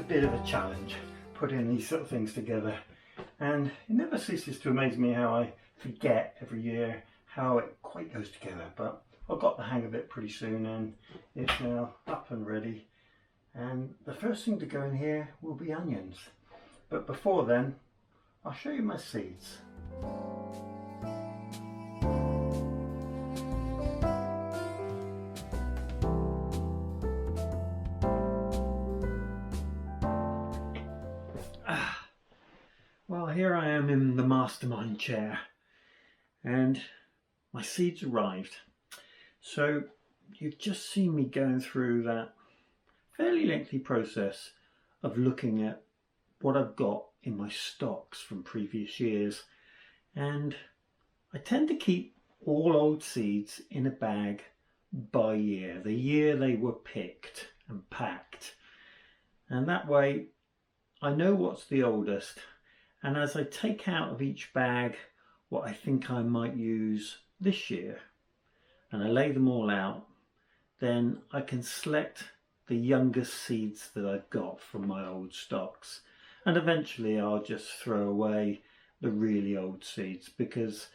bit of a challenge putting these sort of things together, and it never ceases to amaze me how I forget every year how it quite goes together, but I got the hang of it pretty soon and it's now up and ready. And the first thing to go in here will be onions, but before then I'll show you my seeds. Well, here I am in the mastermind chair and my seeds arrived. So you've just seen me going through that fairly lengthy process of looking at what I've got in my stocks from previous years, and I tend to keep all old seeds in a bag by year, the year they were picked and packed, and that way I know what's the oldest. And as I take out of each bag what I think I might use this year, and I lay them all out, then I can select the youngest seeds that I've got from my old stocks. And eventually I'll just throw away the really old seeds, because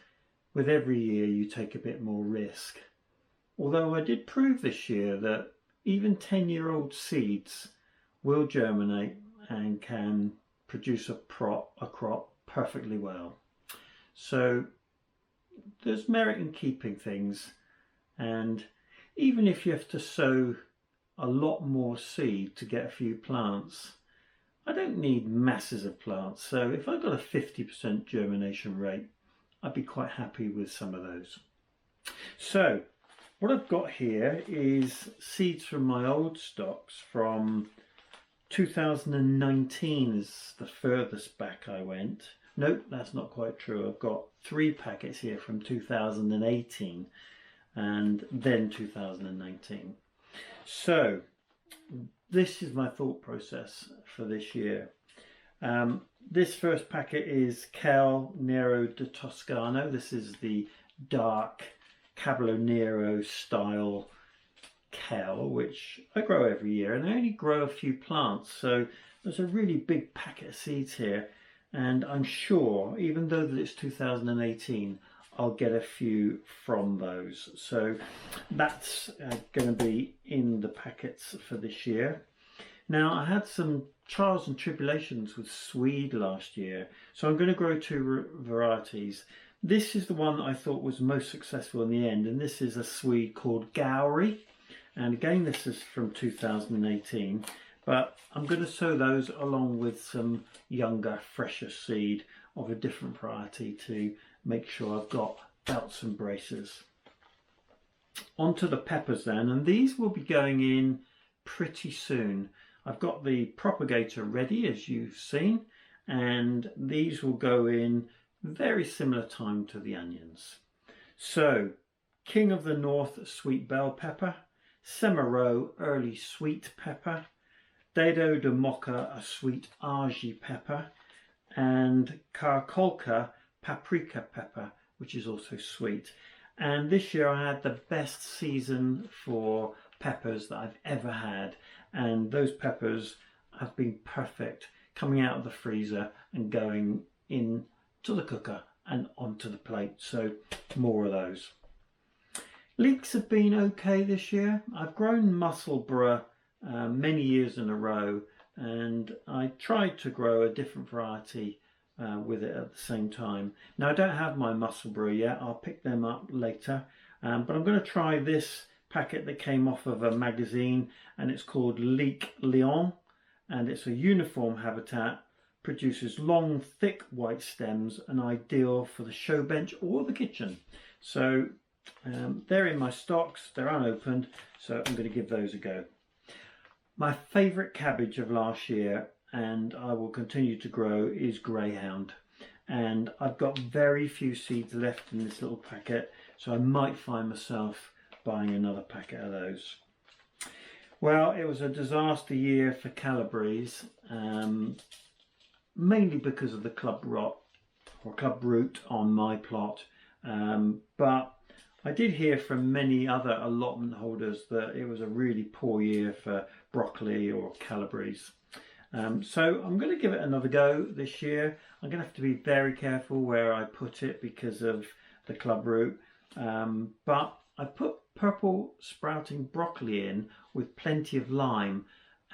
with every year you take a bit more risk. Although I did prove this year that even 10-year-old seeds will germinate and can produce a crop perfectly well. So there's merit in keeping things, and even if you have to sow a lot more seed to get a few plants, I don't need masses of plants. So if I got a 50% germination rate, I'd be quite happy with some of those. So what I've got here is seeds from my old stocks from 2019 is the furthest back I went. Nope, that's not quite true. I've got 3 packets here from 2018 and then 2019. So this is my thought process for this year. This first packet is Kel Nero di Toscano. This is the dark Caballero Nero style Kel, which I grow every year, and I only grow a few plants, so there's a really big packet of seeds here, and I'm sure, even though that it's 2018, I'll get a few from those. So that's going to be in the packets for this year. Now, I had some trials and tribulations with swede last year, so I'm going to grow 2 varieties. This is the one that I thought was most successful in the end, and this is a swede called Gowrie. And again, this is from 2018, but I'm going to sow those along with some younger, fresher seed of a different variety to make sure I've got belts and braces. Onto the peppers then, and these will be going in pretty soon. I've got the propagator ready, as you've seen, and these will go in very similar time to the onions. So, King of the North sweet bell pepper, Semeraux early sweet pepper, Dedo de Mocha a sweet Argy pepper, and Karakolka paprika pepper, which is also sweet. And this year I had the best season for peppers that I've ever had, and those peppers have been perfect, coming out of the freezer and going in to the cooker and onto the plate. So more of those. Leeks have been okay this year. I've grown Musselburgh many years in a row, and I tried to grow a different variety with it at the same time. Now, I don't have my Musselburgh yet. I'll pick them up later, but I'm going to try this packet that came off of a magazine, and it's called Leek Leon, and it's a uniform habitat, produces long thick white stems and ideal for the show bench or the kitchen. So they're in my stocks, they're unopened, so I'm going to give those a go. My favourite cabbage of last year, and I will continue to grow, is Greyhound, and I've got very few seeds left in this little packet, so I might find myself buying another packet of those. Well, it was a disaster year for Calabrese, mainly because of the club rot or club root on my plot, but I did hear from many other allotment holders that it was a really poor year for broccoli or Calabrese. So I'm going to give it another go this year. I'm going to have to be very careful where I put it because of the club root. But I put purple sprouting broccoli in with plenty of lime,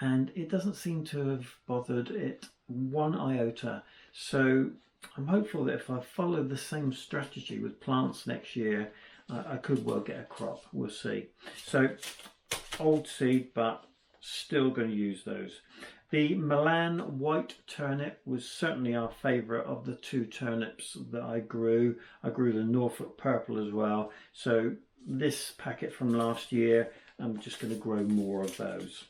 and it doesn't seem to have bothered it one iota. So I'm hopeful that if I follow the same strategy with plants next year, I could well get a crop. We'll see. So old seed, but still going to use those. The Milan white turnip was certainly our favourite of the two turnips that I grew. I grew the Norfolk purple as well. So this packet from last year, I'm just going to grow more of those.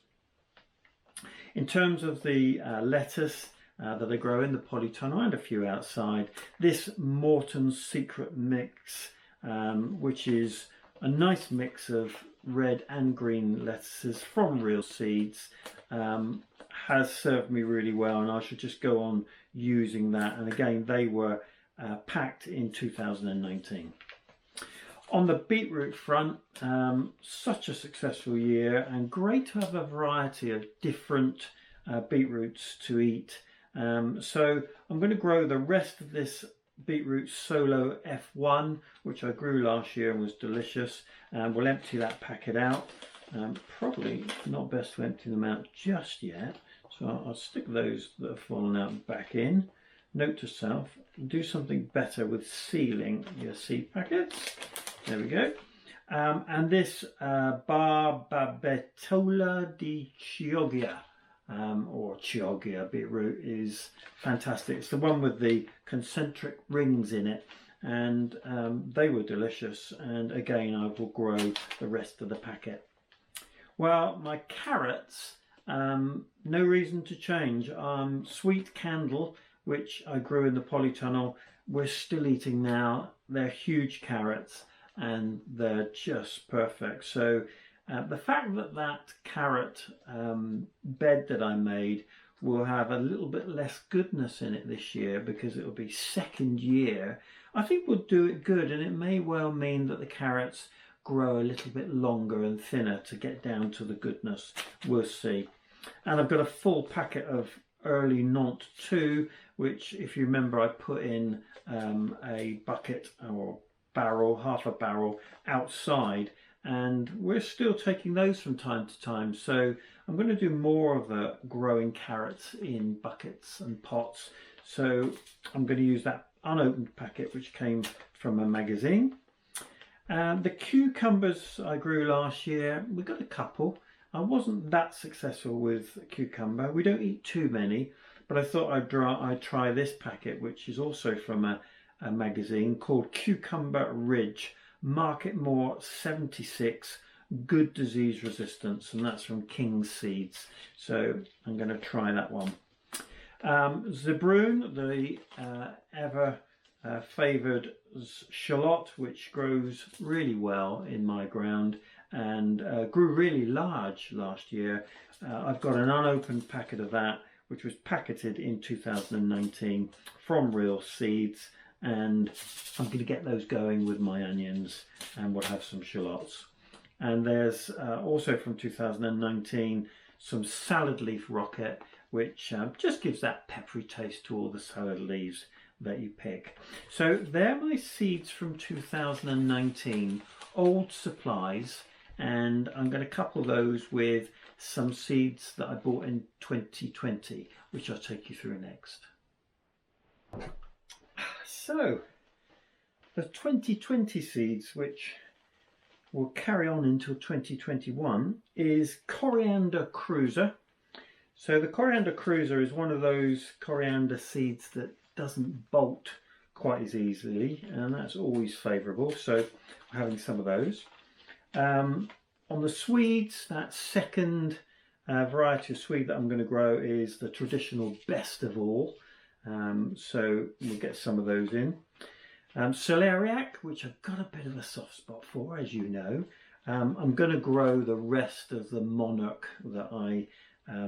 In terms of the lettuce that I grow in the polytunnel and a few outside, this Morton's Secret Mix, which is a nice mix of red and green lettuces from Real Seeds, has served me really well, and I should just go on using that. And again, they were packed in 2019. On the beetroot front, such a successful year, and great to have a variety of different beetroots to eat. So I'm going to grow the rest of this beetroot solo F1, which I grew last year and was delicious, and we'll empty that packet out. Probably not best to empty them out just yet, so I'll stick those that have fallen out back in. Note to self, do something better with sealing your seed packets. There we go. And this Barbabetola di Chioggia, or Chioggia beetroot, is fantastic. It's the one with the concentric rings in it, and they were delicious, and again I will grow the rest of the packet. Well, my carrots, no reason to change. Sweet Candle, which I grew in the polytunnel, we're still eating now. They're huge carrots and they're just perfect. So the fact that that carrot bed that I made will have a little bit less goodness in it this year because it will be second year, I think will do it good, and it may well mean that the carrots grow a little bit longer and thinner to get down to the goodness. We'll see. And I've got a full packet of early Nantes 2, which, if you remember, I put in a bucket or barrel, half a barrel outside, and we're still taking those from time to time. So I'm going to do more of the growing carrots in buckets and pots. So I'm going to use that unopened packet which came from a magazine. The cucumbers I grew last year, we got a couple. I wasn't that successful with cucumber. We don't eat too many, but I thought I'd try this packet, which is also from a magazine called Cucumber Ridge, Market More 76, Good Disease Resistance, and that's from King's Seeds. So I'm going to try that one. Zebrun, the ever favoured shallot, which grows really well in my ground and grew really large last year. I've got an unopened packet of that, which was packeted in 2019 from Real Seeds, and I'm going to get those going with my onions, and we'll have some shallots. And there's also from 2019 some salad leaf rocket, which just gives that peppery taste to all the salad leaves that you pick. So they're my seeds from 2019, old supplies, and I'm going to couple those with some seeds that I bought in 2020, which I'll take you through next. So the 2020 seeds, which will carry on until 2021, is Coriander Cruiser. So the Coriander Cruiser is one of those coriander seeds that doesn't bolt quite as easily, and that's always favourable, so I'm having some of those. On the Swedes, that second variety of Swede that I'm going to grow is the traditional Best of All, so we'll get some of those in. Celeriac, which I've got a bit of a soft spot for, as you know. I'm going to grow the rest of the Monarch that I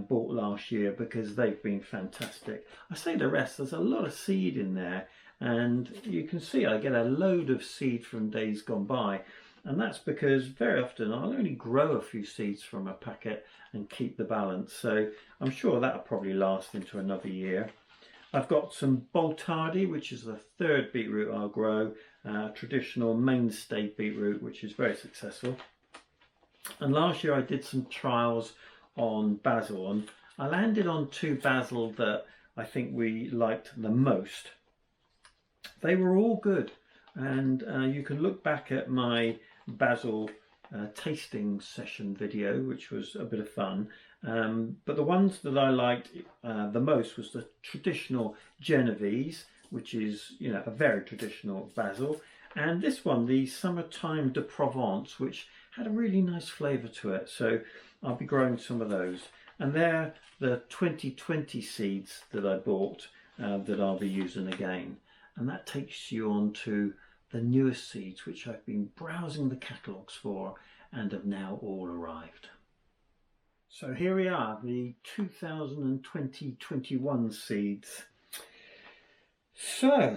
bought last year because they've been fantastic. I say the rest, there's a lot of seed in there, and you can see I get a load of seed from days gone by, And that's because very often I'll only grow a few seeds from a packet and keep the balance. So I'm sure that'll probably last into another year. I've got some Boltardi, which is the third beetroot I'll grow, traditional mainstay beetroot, which is very successful. And last year I did some trials on basil, and I landed on 2 basil that I think we liked the most. They were all good, and you can look back at my basil tasting session video, which was a bit of fun. But the ones that I liked the most was the traditional Genovese, which is, you know, a very traditional basil, and this one, the Summertime de Provence, which had a really nice flavour to it. So I'll be growing some of those, and they're the 2020 seeds that I bought that I'll be using again. And that takes you on to the newest seeds, which I've been browsing the catalogues for and have now all arrived. So here we are, the 2020-21 seeds. So,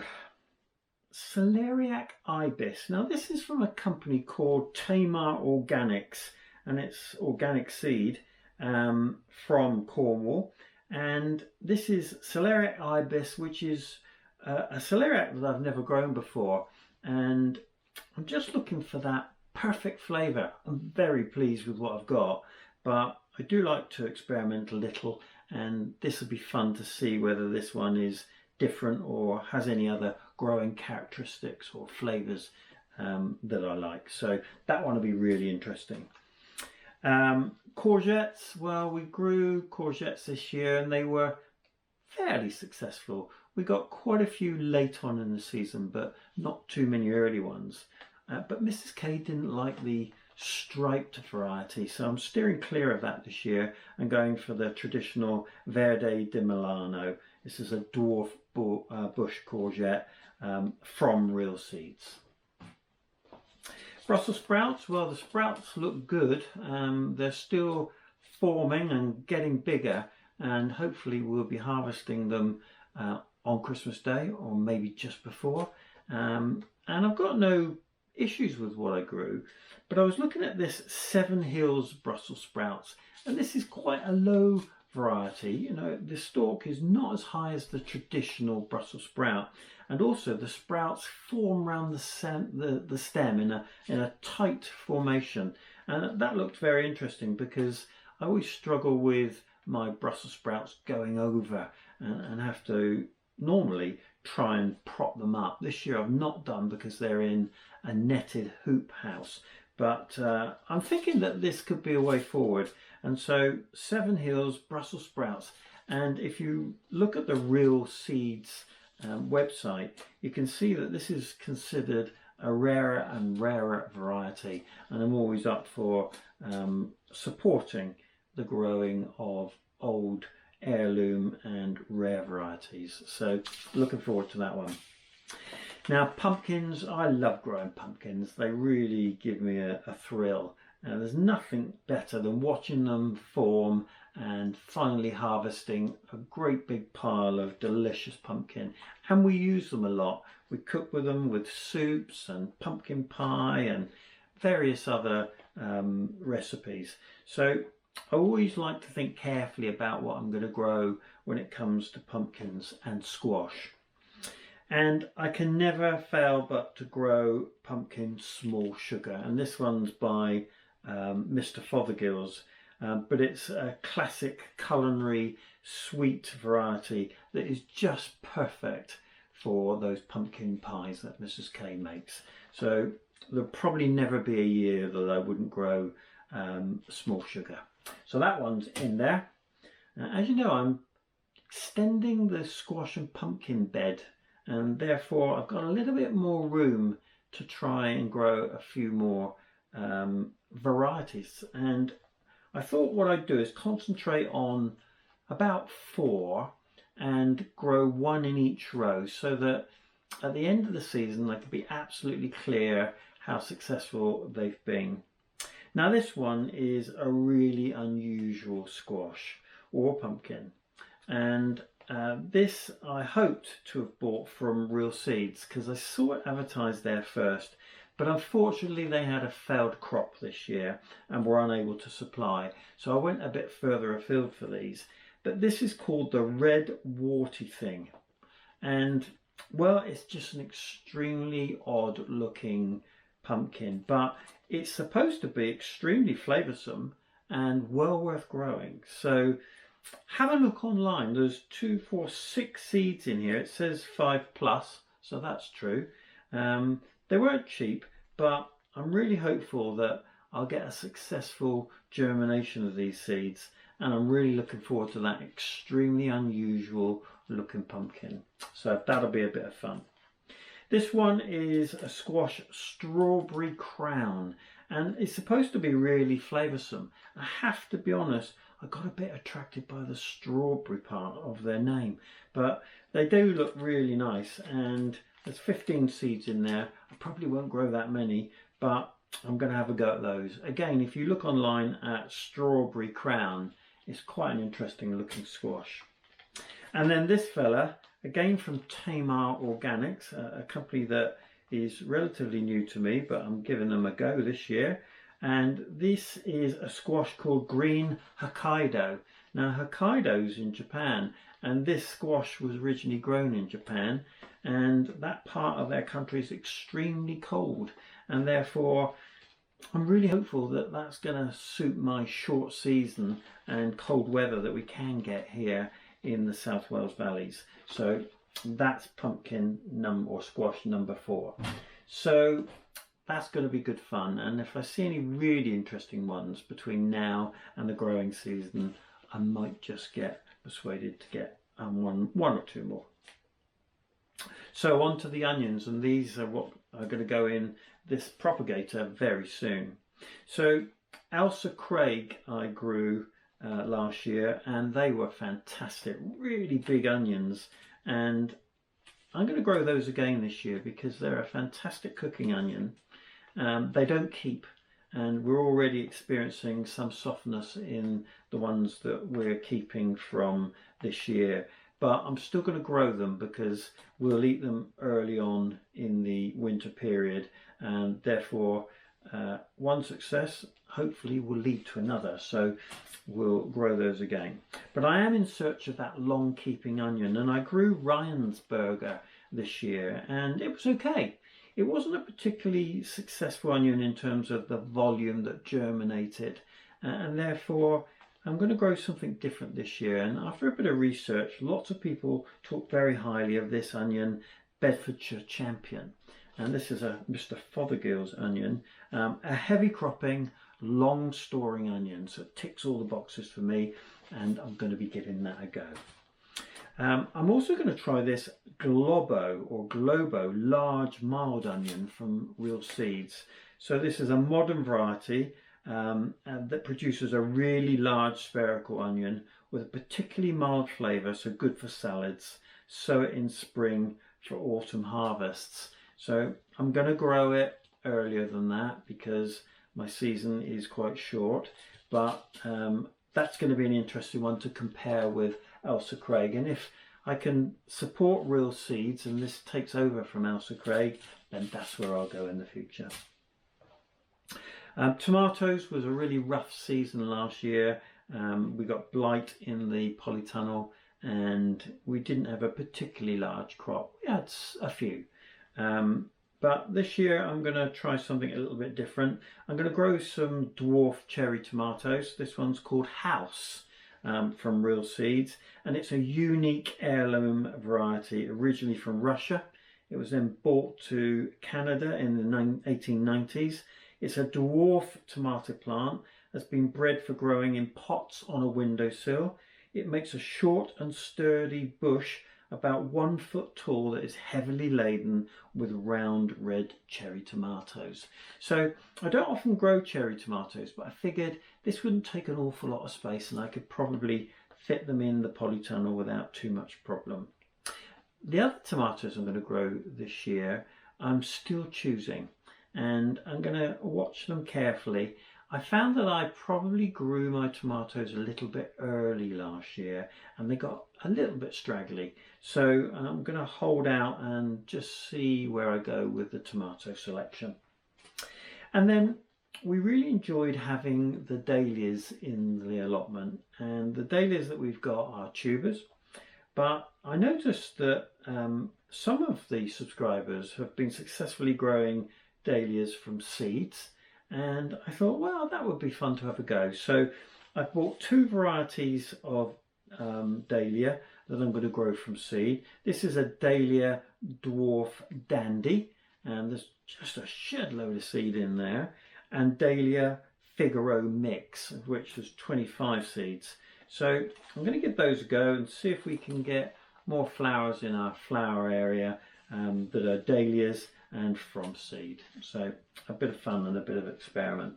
Celeriac ibis. Now this is from a company called Tamar Organics, and it's organic seed from Cornwall. And this is Celeriac ibis, which is a celeriac that I've never grown before, and I'm just looking for that perfect flavour. I'm very pleased with what I've got, but I do like to experiment a little, and this will be fun to see whether this one is different or has any other growing characteristics or flavours that I like. So that one will be really interesting. Courgettes, well, we grew courgettes this year and they were fairly successful. We got quite a few late on in the season, but not too many early ones. But Mrs. K didn't like the striped variety, so I'm steering clear of that this year and going for the traditional Verde di Milano. This is a dwarf bush courgette from Real Seeds. Brussels sprouts, well, the sprouts look good. They're still forming and getting bigger, and hopefully we'll be harvesting them on Christmas Day or maybe just before. And I've got no issues with what I grew, but I was looking at this Seven Hills Brussels sprouts, and this is quite a low variety. You know, the stalk is not as high as the traditional Brussels sprout, and also the sprouts form around the stem in a tight formation, and that looked very interesting because I always struggle with my Brussels sprouts going over and have to normally try and prop them up. This year I've not done because they're in a netted hoop house, but I'm thinking that this could be a way forward. And so Seven Hills Brussels sprouts, and if you look at the Real Seeds website, you can see that this is considered a rarer and rarer variety, and I'm always up for supporting the growing of old heirloom and rare varieties. So looking forward to that one. Now pumpkins, I love growing pumpkins. They really give me a thrill. There's nothing better than watching them form and finally harvesting a great big pile of delicious pumpkin. And we use them a lot. We cook with them with soups and pumpkin pie and various other recipes. So I always like to think carefully about what I'm going to grow when it comes to pumpkins and squash. And I can never fail but to grow pumpkin small sugar. And this one's by Mr. Fothergill's, but it's a classic culinary sweet variety that is just perfect for those pumpkin pies that Mrs. K makes. So there'll probably never be a year that I wouldn't grow small sugar. So that one's in there. As you know, I'm extending the squash and pumpkin bed, and therefore I've got a little bit more room to try and grow a few more varieties. And I thought what I'd do is concentrate on about 4 and grow 1 in each row, so that at the end of the season I could be absolutely clear how successful they've been. Now this one is a really unusual squash or pumpkin, and this I hoped to have bought from Real Seeds because I saw it advertised there first, but unfortunately they had a failed crop this year and were unable to supply. So I went a bit further afield for these. But this is called the red warty thing. And well, it's just an extremely odd looking pumpkin, but it's supposed to be extremely flavoursome and well worth growing. So have a look online. There's 2, 4, 6 seeds in here. It says 5+, so that's true. They weren't cheap, but I'm really hopeful that I'll get a successful germination of these seeds, and I'm really looking forward to that extremely unusual looking pumpkin. So that'll be a bit of fun. This one is a squash strawberry crown, and it's supposed to be really flavoursome. I have to be honest, I got a bit attracted by the strawberry part of their name, but they do look really nice, and there's 15 seeds in there. I probably won't grow that many, but I'm going to have a go at those. Again, if you look online at strawberry crown, it's quite an interesting looking squash. And then this fella, again from Tamar Organics, a company that is relatively new to me, but I'm giving them a go this year. And this is a squash called Green Hokkaido. Now Hokkaido's in Japan, and this squash was originally grown in Japan, and that part of their country is extremely cold, and therefore I'm really hopeful that that's going to suit my short season and cold weather that we can get here in the South Wales valleys. So that's pumpkin or squash number 4. So that's going to be good fun, and if I see any really interesting ones between now and the growing season, I might just get persuaded to get one or two more. So on to the onions, and these are what are going to go in this propagator very soon. So Ailsa Craig I grew last year, and they were fantastic, really big onions, and I'm going to grow those again this year because they're a fantastic cooking onion. They don't keep, and we're already experiencing some softness in the ones that we're keeping from this year, but I'm still going to grow them because we'll eat them early on in the winter period, and therefore one success hopefully will lead to another, so we'll grow those again. But I am in search of that long keeping onion, and I grew Ryansburger this year, and it was okay. It wasn't a particularly successful onion in terms of the volume that germinated, and therefore I'm going to grow something different this year. And after a bit of research, lots of people talk very highly of this onion, Bedfordshire Champion. And this is a Mr. Fothergill's onion, a heavy cropping, long storing onion. So it ticks all the boxes for me, and I'm going to be giving that a go. I'm also going to try this Globo large mild onion from Real Seeds. So this is a modern variety that produces a really large spherical onion with a particularly mild flavour, so good for salads. Sow it in spring for autumn harvests. So I'm going to grow it earlier than that because my season is quite short, but that's going to be an interesting one to compare with Ailsa Craig. And if I can support Real Seeds and this takes over from Ailsa Craig, then that's where I'll go in the future. Tomatoes was a really rough season last year. We got blight in the polytunnel, and we didn't have a particularly large crop. We had a few. But this year I'm going to try something a little bit different. I'm going to grow some dwarf cherry tomatoes. This one's called House from Real Seeds, and it's a unique heirloom variety originally from Russia. It was then brought to Canada in the 1890s. It's a dwarf tomato plant that's been bred for growing in pots on a windowsill. It makes a short and sturdy bush about 1 foot tall that is heavily laden with round red cherry tomatoes. So I don't often grow cherry tomatoes, but I figured this wouldn't take an awful lot of space and I could probably fit them in the polytunnel without too much problem. The other tomatoes I'm going to grow this year, I'm still choosing, and I'm going to watch them carefully. I found that I probably grew my tomatoes a little bit early last year and they got a little bit straggly. So I'm going to hold out and just see where I go with the tomato selection. And then we really enjoyed having the dahlias in the allotment, and the dahlias that we've got are tubers, but I noticed that some of the subscribers have been successfully growing dahlias from seeds, and I thought, well, that would be fun to have a go. So I bought two varieties of dahlia that I'm going to grow from seed. This is a Dahlia Dwarf Dandy, and there's just a shed load of seed in there, and Dahlia Figaro Mix, of which there's 25 seeds. So I'm going to give those a go and see if we can get more flowers in our flower area that are dahlias and from seed. So a bit of fun and a bit of experiment.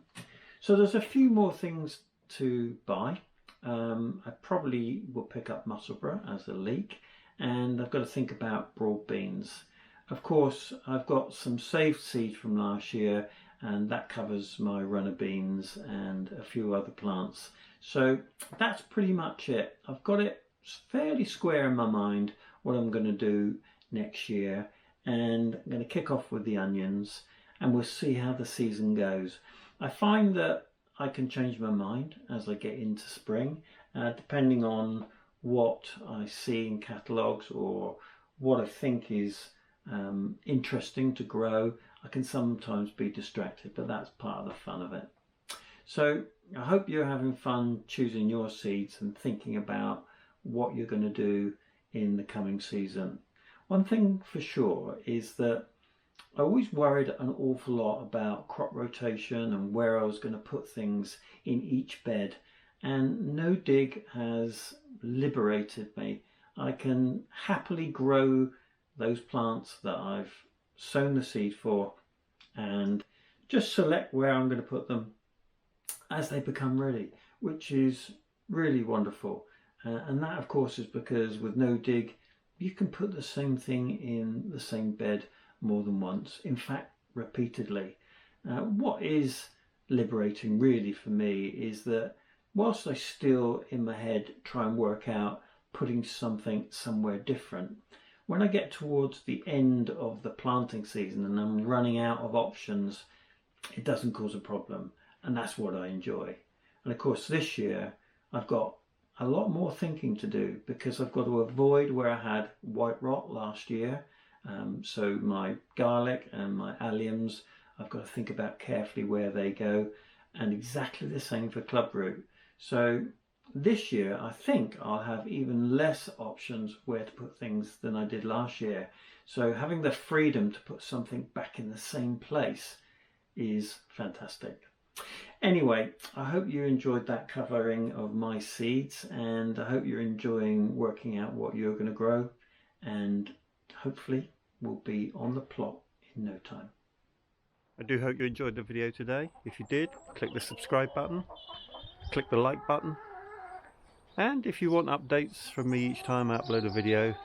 So there's a few more things to buy. I probably will pick up Musselburgh as a leek, and I've got to think about broad beans. Of course, I've got some saved seed from last year, and that covers my runner beans and a few other plants. So that's pretty much it. I've got it fairly square in my mind what I'm going to do next year, and I'm going to kick off with the onions, and we'll see how the season goes. I find that I can change my mind as I get into spring, depending on what I see in catalogues or what I think is interesting to grow. I can sometimes be distracted, but that's part of the fun of it. So I hope you're having fun choosing your seeds and thinking about what you're going to do in the coming season. One thing for sure is that I always worried an awful lot about crop rotation and where I was going to put things in each bed, and No Dig has liberated me. I can happily grow those plants that I've sown the seed for and just select where I'm going to put them as they become ready, which is really wonderful. And that of course is because with No Dig you can put the same thing in the same bed more than once, in fact repeatedly. What is liberating really for me is that whilst I still in my head try and work out putting something somewhere different, when I get towards the end of the planting season and I'm running out of options, it doesn't cause a problem, and that's what I enjoy. And of course this year I've got a lot more thinking to do because I've got to avoid where I had white rot last year. So my garlic and my alliums, I've got to think about carefully where they go, and exactly the same for clubroot. So this year I think I'll have even less options where to put things than I did last year. So having the freedom to put something back in the same place is fantastic. Anyway, I hope you enjoyed that covering of my seeds, and I hope you're enjoying working out what you're going to grow, and hopefully we'll be on the plot in no time. I do hope you enjoyed the video today. If you did, click the subscribe button, click the like button, and if you want updates from me each time I upload a video,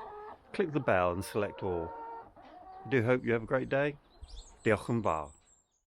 click the bell and select all. I do hope you have a great day. Diolch yn fawr.